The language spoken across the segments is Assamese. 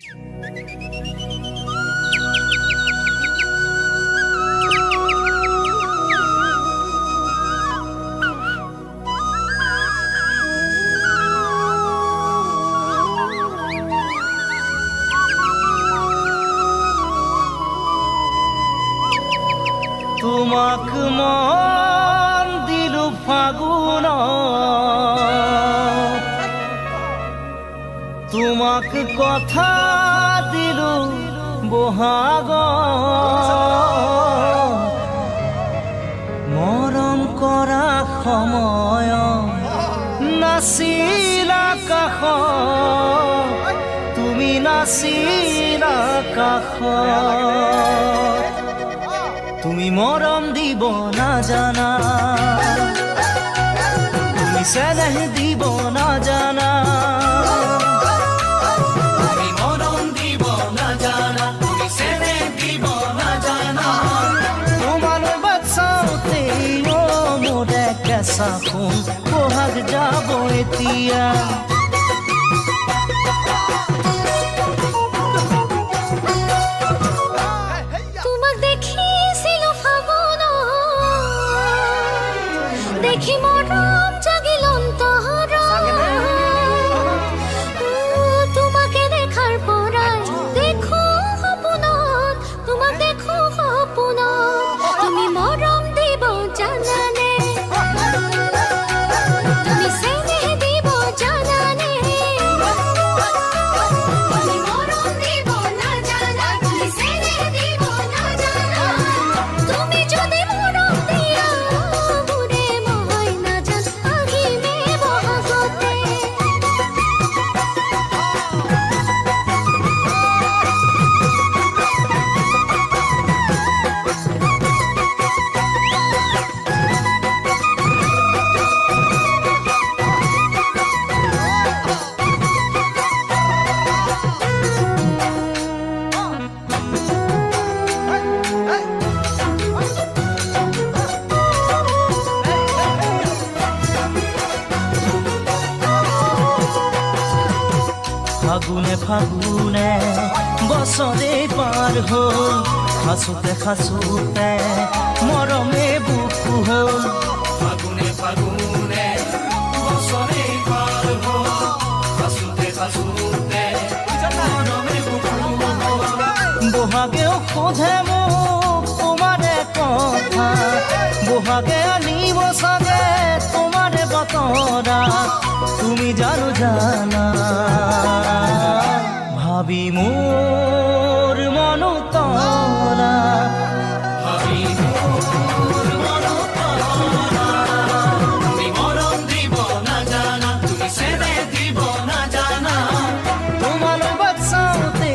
তোমাক মন দিলু ফাগুন, তোমাক কথা দিলু বহাগ, মৰম কৰা সময় নাছিলা কাষ, তুমি নাছিলা কাষ। তুমি মৰম দিব নাজানা, তুমি চেনেহ দিব নাজানা, তুমি মৰম দিব নাজানা, তুমি চেনেহ দিব নাজানা। তোমালৈ বাচাওতে মোৰ কেঁচা সোণ বহাগ যাব এতিয়া। দেখি মরম জাগিল অন্তর, তোমাকে দেখার পরাই দেখো সপোনত, তোমাক দেখো সপোনত। তুমি মরম দিব জানানে, তুমি চেনেহ দিব জানানে, তুমি মরম দিব নাজানা, তুমি চেনেহ দিব নাজানা। তুমি যদি মরম দিয়া ফাগুনে ফাগুনে বছৰে পাৰ হ'ল, খাচোতে খাচোতে মৰমে বুকু হ'ল। ফাগুনে ফাগুনে বছৰে পাৰ হ'ল, খাচোতে খাচোতে মৰমে বুকু হ'ল। বহাগেও সোধে মোক তোমাৰে কথা, বহাগে আনিব চাগে তোমাৰে বতৰা, তুমি জানো জানা। ভাবি মোর মন তরা, ভাবি মোর মন তরা। তুমি মরম দিব না জানা, তুমি চেনেহ দিব না জানা। তোমালৈ বাচাওতে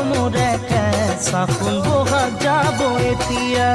মোৰ কেঁচা সোণ বহাগ যাব এতিয়া।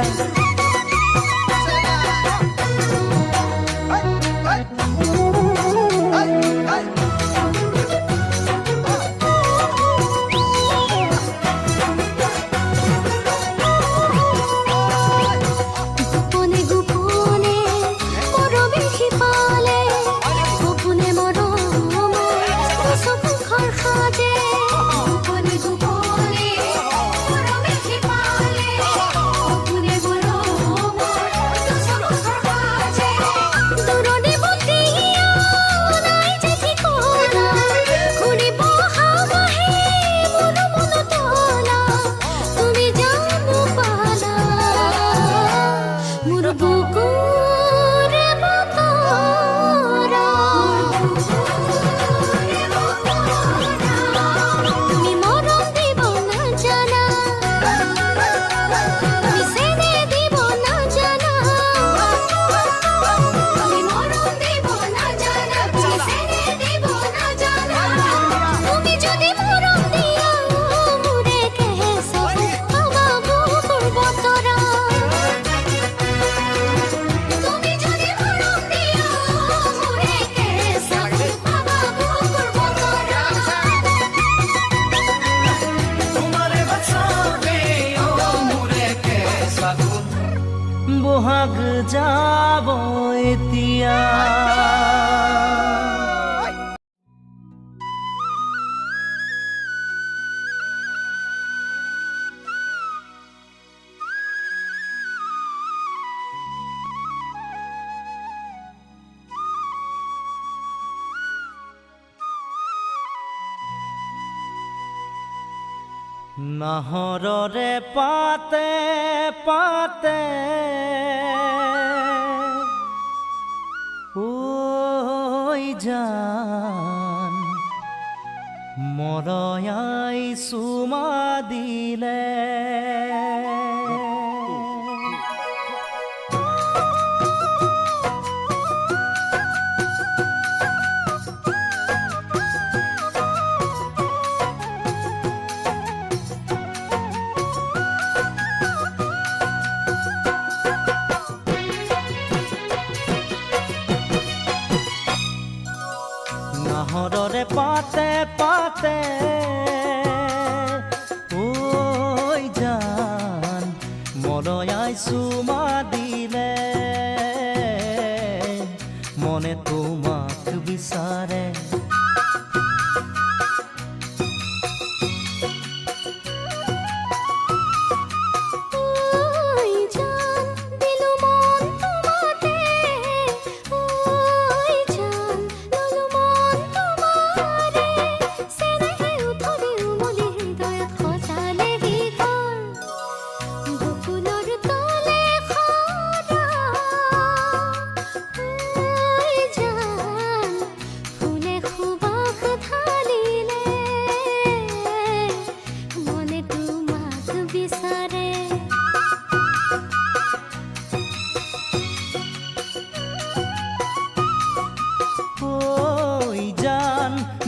বহাগ যাব এতিয়া। নাহৰৰে পাতে পাতে ঐ জান মৰয়াই চুমা দিলে নাহৰৰে পাতে পাতে ঐ জান মৰয়াই চুমা দিলে মনে তোমাক বিচাৰে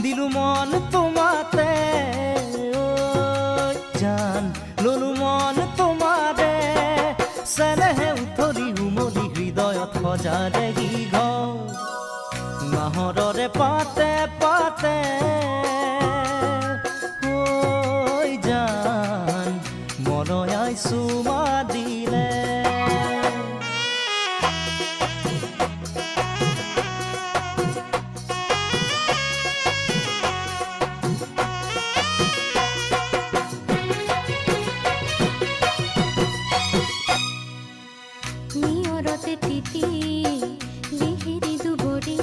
দিলু মন তোমাতে ঐ জান ললু মন তোমাৰে চেনেহে উঠলি উমলি হৃদয়ত সজাৰে কি ঘৰ নাহৰৰে পাতে পাতে ঐ জান মৰয়াই চুমা দিলে তিতি লিহিৰি দুবৰি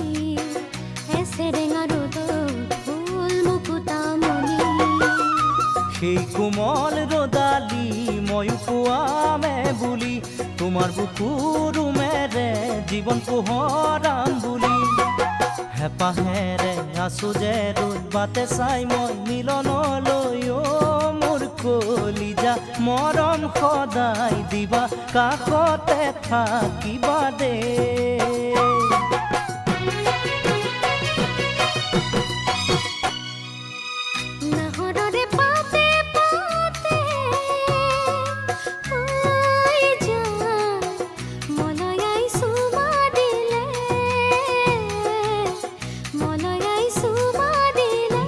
এছেৰেঙা ৰ'দত ফুল মুকুতামণি সেই কোমল ৰ'দালি ময়ো পোৱামে বুলি তোমাৰ বুকুৰ মেৰে জীৱন পোহৰাম বুলি হেঁপাহেৰে আছো যে ৰ'দ বাটে চাই মই মিলনলৈ মোৰ কলিজা মৰম সদায় দিবা কাষতে থাকিবা দে নাহৰৰে পাতে পাতে ঐ জান মৰয়াই চুমা দিলে মৰয়াই চুমা দিলে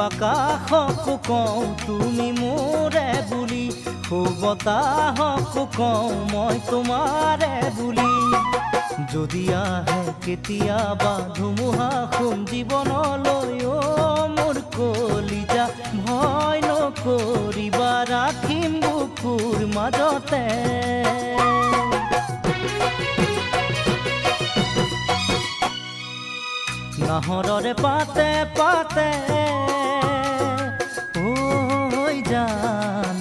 আকাশকো কওঁ তুমি মোৰে বুলি বতাহকো কওঁ মই তোমাৰে বুলি যদি আহে কেতিয়াবা ধুমুহা সোম জীৱনলৈ মোৰ কলিজা ভয় নকৰিবা ৰাখিম বুকুৰ মাজতে নাহৰৰে পাতে পাতে ঐ জান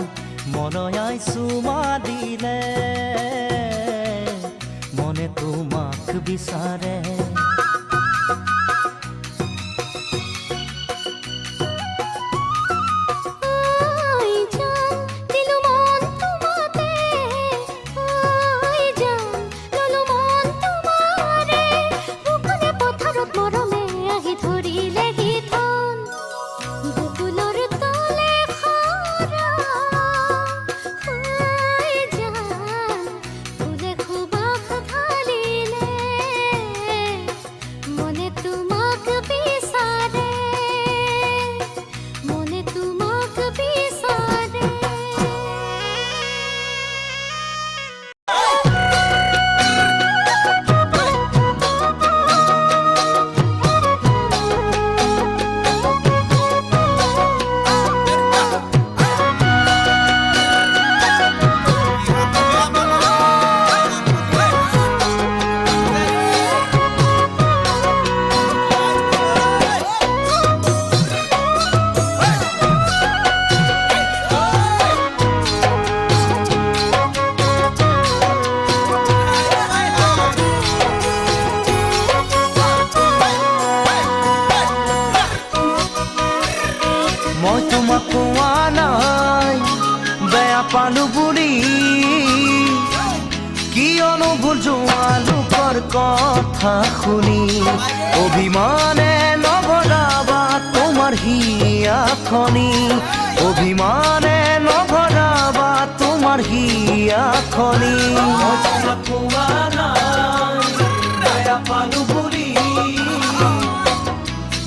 মৰয়াই চুমা দিলে মনে তোমাক বিচাৰে নুভুল যোৱা লোকৰ কথা শুনি অভিমানে নভৰাবা তোমাৰ হিয়াখনি অভিমানে নভৰাবা তোমাৰ হিয়াখনি পালো বুলি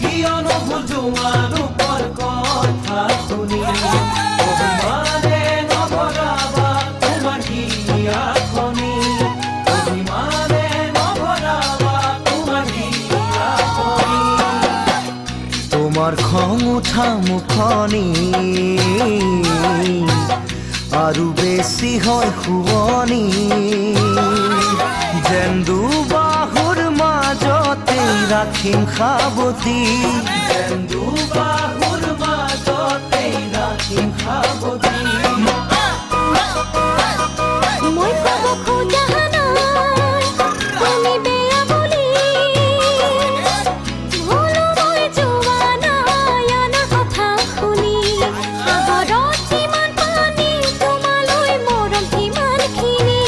কিয়নো ভুল যোৱা লোকৰ কথা শুনি অভিমানে নভৰাবা তোমাৰ হিয়াখনি অভিমানে নভৰাবা তোমাৰ হিয়াখনি তোমাৰ খং উঠা মুখনি আৰু বেছি হয় শুৱনি যেন দুবাহুৰ মাজতে ৰাখিম সাৱটি যেন দুবাহুৰ মাজতে ৰাখিম সাৱটি মই ক'ব খোজা নাই তুমি বেয়া বুলি ভুলো মই যোৱা নাই আনৰ কথা শুনি সাগৰত যিমান পানী তোমালৈ মৰম সিমানখিনি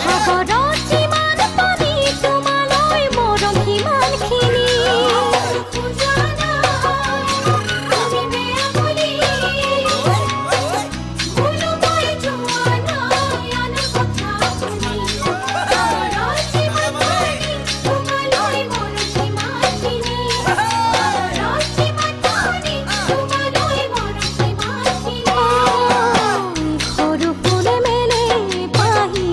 সাগৰত যিমান পানী তোমালৈ মৰম সিমানখিনি খোজা নাই তুমি বেয়া বুলি ভুলো মই যোৱা নাই আনৰ কথা শুনি সাগৰত যিমান পানী তোমালৈ মৰম সিমানখিনি সাগৰত যিমান পানী তোমালৈ মৰম সিমানখিনি সৰু ফুলে মেলে পাহি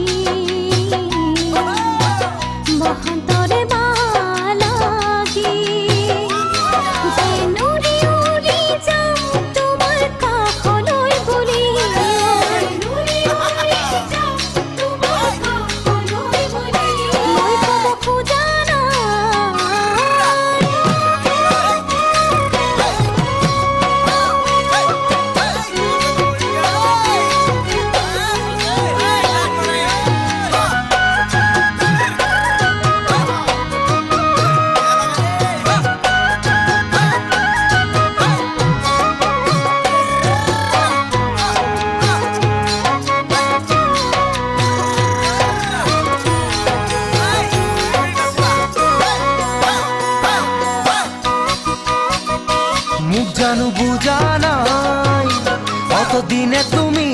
বসন্তৰে বালাগি যেন উৰি উৰি যাম তোমাৰ কাষলৈ বুলি উৰি উৰি যাম তোমাৰ কাষলৈ বুলি মই ক'ব খোজা মোক জানো বুজা নাই অতদিনে তুমি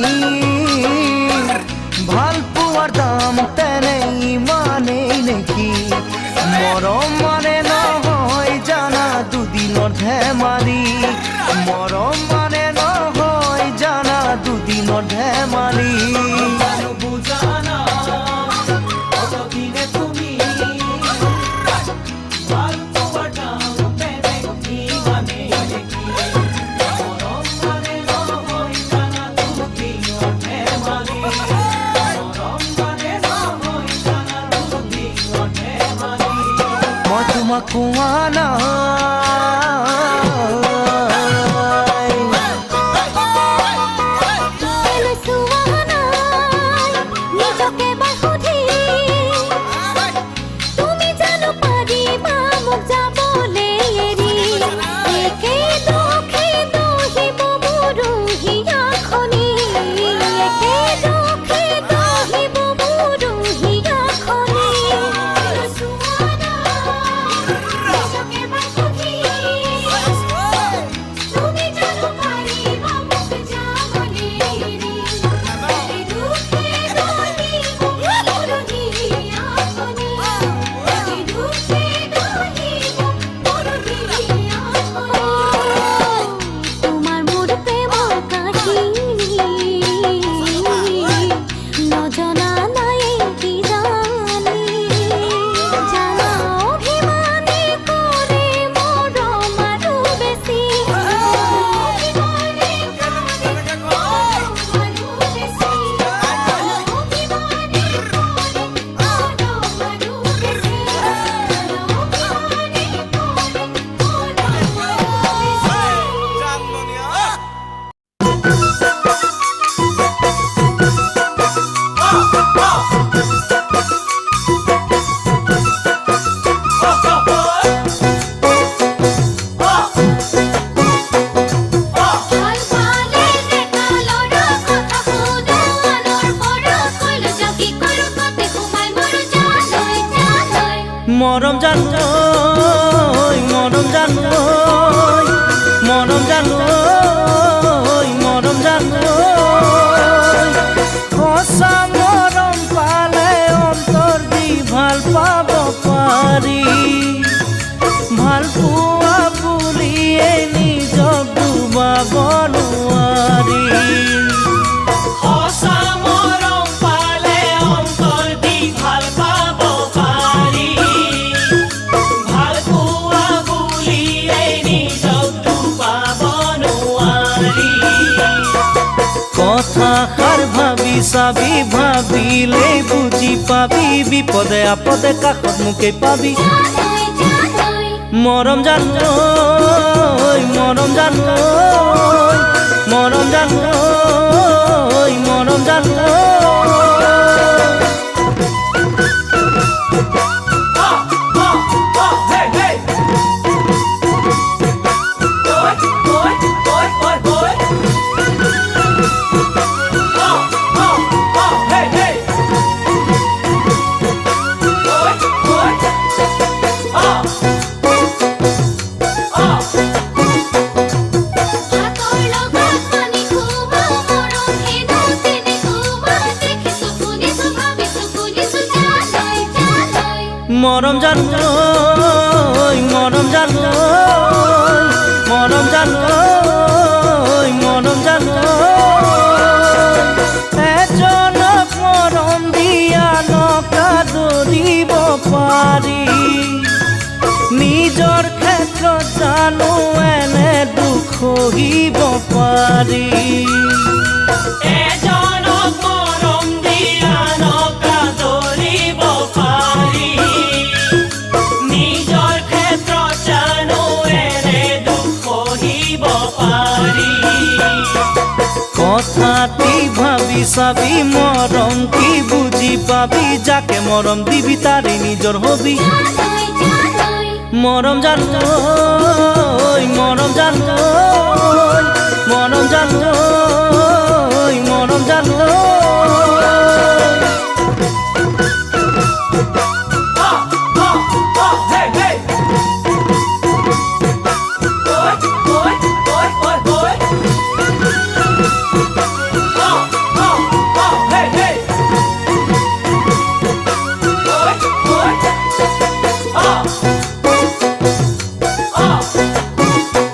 ভাল পোৱাৰ দাম তেনে ইমানেই নেকি মৰম মানে নহয় জানা দুদিনৰ ধেমালি মৰম মানে নহয় জানা দুদিনৰ ধেমালি বুজা নাই অতদিনে তুমি ভাল পোৱাৰ দাম তেনে ইমানেই নেকি মৰম মানে নহয় জানা দুদিনৰ ধেমালি মৰম মানে নহয় জানা দুদিনৰ ধেমালি মই তোমাক কোৱা কেলৈ চোৱা নাই নিজকে এবাৰ সুধি তুমি জানো পাৰিবা মোক যাবলৈ এৰি একে দুখে দহিব মোৰো হিয়াখনি একে দুখে দহিব মোৰো হিয়াখনি কেলৈ চোৱা নাই নিজকে এবাৰ সুধি মৰম জানোই মৰম জানোই মৰম জানোই মৰম জানোই সঁচা মৰম পালে অন্তৰ দি ভাল পাব পাৰি ভাল পোৱা বুলিয়ে নিজক ডুবাব নোৱাৰি সঁচা মৰম পালে অন্তৰ দি ভাল পাব পাৰি ভাল পোৱা বুলিয়ে নিজক ডুবাব নোৱাৰি কথাষাৰ ভাবি চাবি ভাবিলেই বুজি পাবি বিপদে আপদে কাষত মোকেই পাবি জানৈ জানৈ মৰম জানোই মৰম জানোই মৰম জানোই মৰম জানোই হাতৰ লগত মানি খুবা মৰম হেনো তেনেকুৱা দেখিছো শুনিছো ভাবিছো শুনিছো জানৈ জানৈ মৰম জানোই মৰম জানোই মৰম জানোই মৰম জানোই এজনক মৰম দিয়া নকা ধৰিব পাৰি নিজৰ ক্ষেত্ৰত জানো এনে দুখ সহিব পাৰি এজনক মৰম দিয়া নকা ধৰিব পাৰি নিজৰ ক্ষেত্ৰত জানো এনে দুখ সহিব পাৰি কথাটি ভাবি চাবি মৰম কি বুজি পাবি যাকে মৰম দিবি তাৰে নিজৰ হবি জানৈ জানৈ মৰম জানোই মৰম জানোই মৰম জানোই মৰম জানোই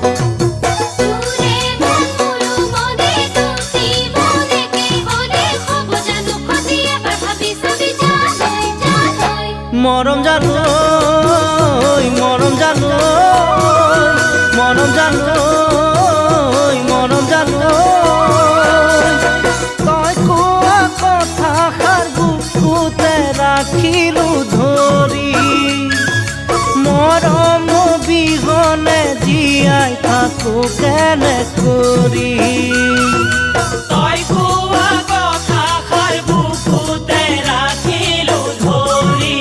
দূৰে মনমুৰু মনে দুটি মনেকে হলে হব জানো ক্ষতি এবাৰ ভাবি চাবি জানৈ জানৈ মৰম জানোই মৰম জানোই মৰম জানোই মৰম জানোই তই কোৱা কথাষাৰ বুকুতে ৰাখিলো ধৰি মৰম বিহনে জীয়াই থাকো কেনে কৰি তই কোৱা কথাষাৰ বুকুতে ৰাখিলো ধৰি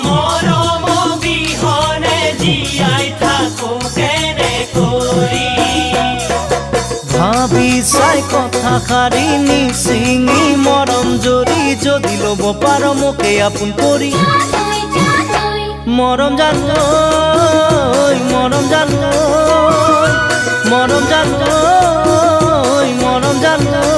মৰম বিহনে জীয়াই থাকো কেনে কৰি ভাবি চাই কথাষাৰি নিচিঙি মৰম জৰি যদি ল'ব পাৰ মোকে আপোন কৰি জানৈ জানৈ মৰম জানোই মৰম জানোই মৰম জানোই মৰম জানোই